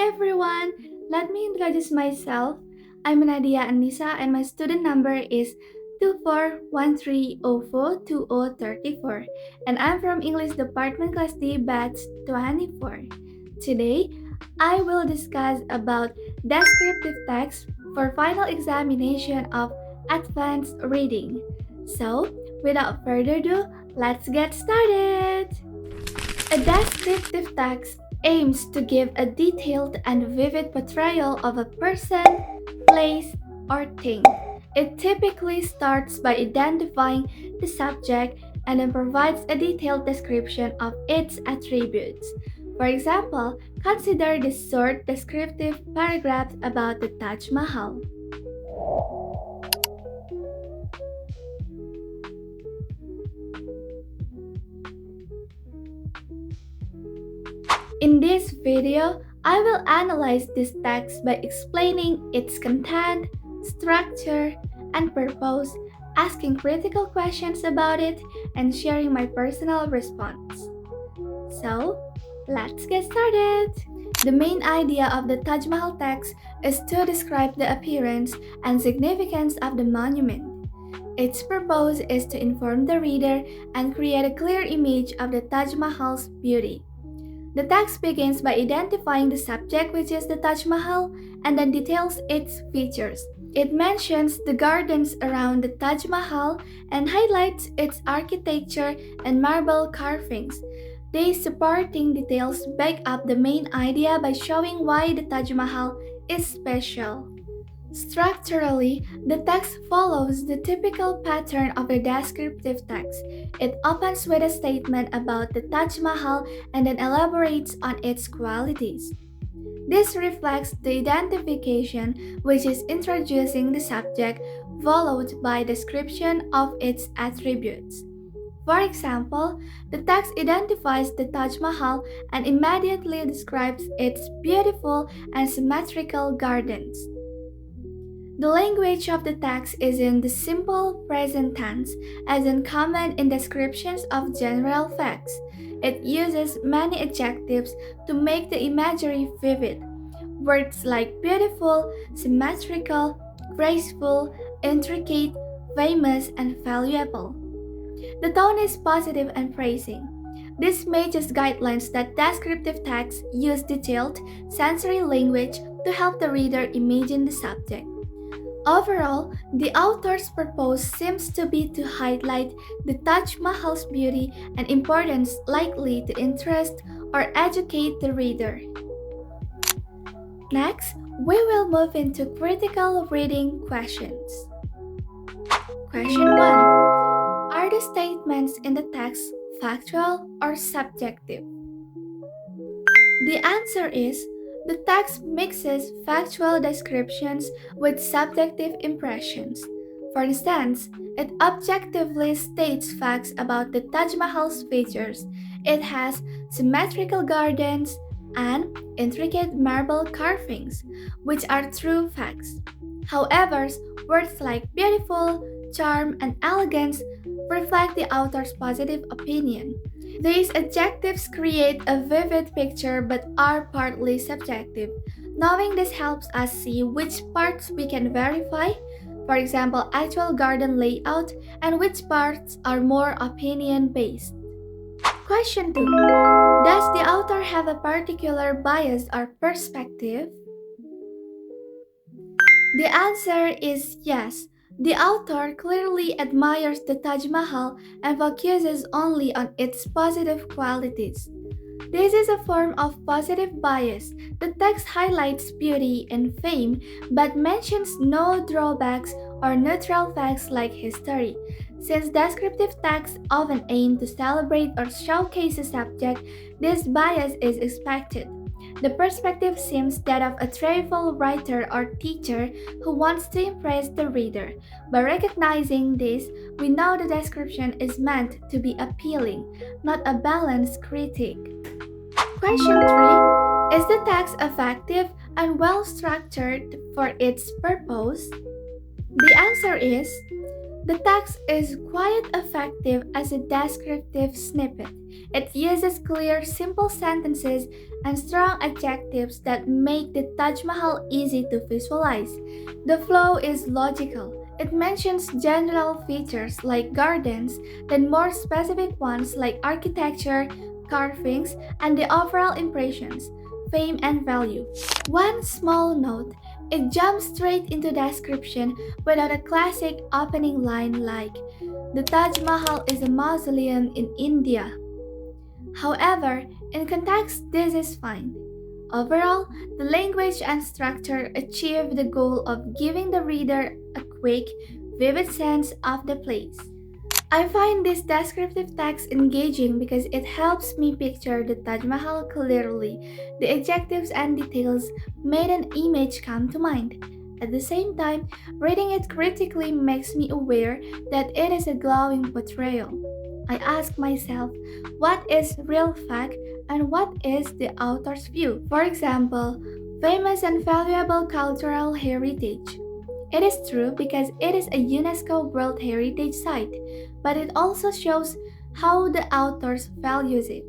everyone, let me introduce myself. I'm Nadia Annisa and my student number is 2413042034 and I'm from English Department Class D Batch 24. Today, I will discuss about descriptive text for final examination of advanced reading. So, without further ado, let's get started. A descriptive text aims to give a detailed and vivid portrayal of a person, place, or thing. It typically starts by identifying the subject and then provides a detailed description of its attributes. For example, consider this short descriptive paragraph about the Taj Mahal. In this video, I will analyze this text by explaining its content, structure, and purpose, asking critical questions about it, and sharing my personal response. So, let's get started! The main idea of the Taj Mahal text is to describe the appearance and significance of the monument. Its purpose is to inform the reader and create a clear image of the Taj Mahal's beauty. The text begins by identifying the subject, which is the Taj Mahal, and then details its features. It mentions the gardens around the Taj Mahal and highlights its architecture and marble carvings. These supporting details back up the main idea by showing why the Taj Mahal is special. Structurally, the text follows the typical pattern of a descriptive text. It opens with a statement about the Taj Mahal and then elaborates on its qualities. This reflects the identification, which is introducing the subject, followed by description of its attributes. For example, the text identifies the Taj Mahal and immediately describes its beautiful and symmetrical gardens. The language of the text is in the simple present tense, as in common in descriptions of general facts. It uses many adjectives to make the imagery vivid. Words like beautiful, symmetrical, graceful, intricate, famous, and valuable. The tone is positive and praising. This matches guidelines that descriptive texts use detailed, sensory language to help the reader imagine the subject. Overall, the author's purpose seems to be to highlight the Taj Mahal's beauty and importance, likely to interest or educate the reader. Next, we will move into critical reading questions. Question 1. Are the statements in the text factual or subjective? The answer is the text mixes factual descriptions with subjective impressions. For instance, it objectively states facts about the Taj Mahal's features. It has symmetrical gardens and intricate marble carvings, which are true facts. However, words like beautiful, charm, and elegance reflect the author's positive opinion. These adjectives create a vivid picture but are partly subjective. Knowing this helps us see which parts we can verify, for example, actual garden layout, and which parts are more opinion-based. Question 2. Does the author have a particular bias or perspective? The answer is yes. The author clearly admires the Taj Mahal and focuses only on its positive qualities. This is a form of positive bias. The text highlights beauty and fame but mentions no drawbacks or neutral facts like history. Since descriptive texts often aim to celebrate or showcase a subject, this bias is expected. The perspective seems that of a cheerful writer or teacher who wants to impress the reader. By recognizing this, we know the description is meant to be appealing, not a balanced critique. Question 3. Is the text effective and well structured for its purpose? The answer is The text is quite effective as a descriptive snippet. It uses clear, simple sentences and strong adjectives that make the Taj Mahal easy to visualize. The flow is logical. It mentions general features like gardens, then more specific ones like architecture, carvings, and the overall impressions, fame, and value. One small note, it jumps straight into description without a classic opening line like, "The Taj Mahal is a mausoleum in India." However, in context, this is fine. Overall, the language and structure achieve the goal of giving the reader a quick, vivid sense of the place. I find this descriptive text engaging because it helps me picture the Taj Mahal clearly. The adjectives and details made an image come to mind. At the same time, reading it critically makes me aware that it is a glowing portrayal. I ask myself, what is real fact and what is the author's view? For example, famous and valuable cultural heritage. It is true because it is a UNESCO World Heritage Site, but it also shows how the authors values it.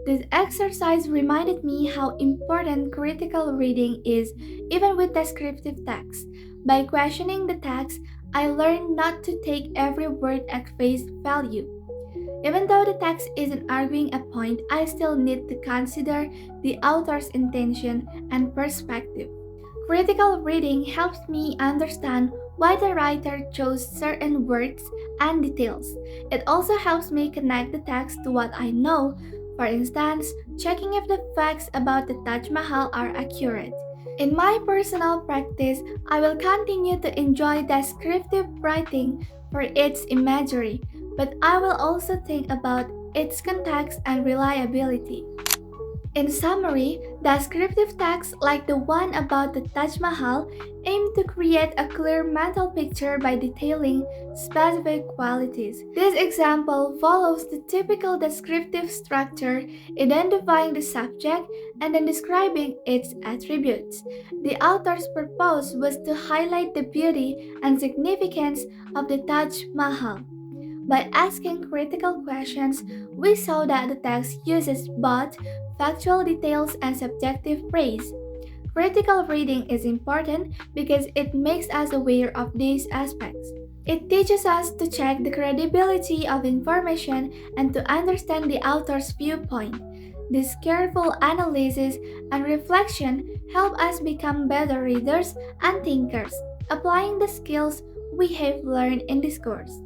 This exercise reminded me how important critical reading is even with descriptive text. By questioning the text, I learned not to take every word at face value. Even though the text isn't arguing a point, I still need to consider the author's intention and perspective. Critical reading helps me understand why the writer chose certain words and details. It also helps me connect the text to what I know, for instance, checking if the facts about the Taj Mahal are accurate. In my personal practice, I will continue to enjoy descriptive writing for its imagery, but I will also think about its context and reliability. In summary, descriptive texts like the one about the Taj Mahal aim to create a clear mental picture by detailing specific qualities. This example follows the typical descriptive structure, identifying the subject and then describing its attributes. The author's purpose was to highlight the beauty and significance of the Taj Mahal. By asking critical questions, we saw that the text uses both factual details and subjective praise. Critical reading is important because it makes us aware of these aspects. It teaches us to check the credibility of information and to understand the author's viewpoint. This careful analysis and reflection help us become better readers and thinkers, applying the skills we have learned in this course.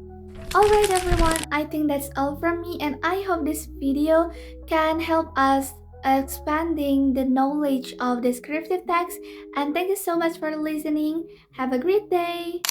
Alright everyone, I think that's all from me and I hope this video can help us expanding the knowledge of descriptive text and thank you so much for listening. Have a great day!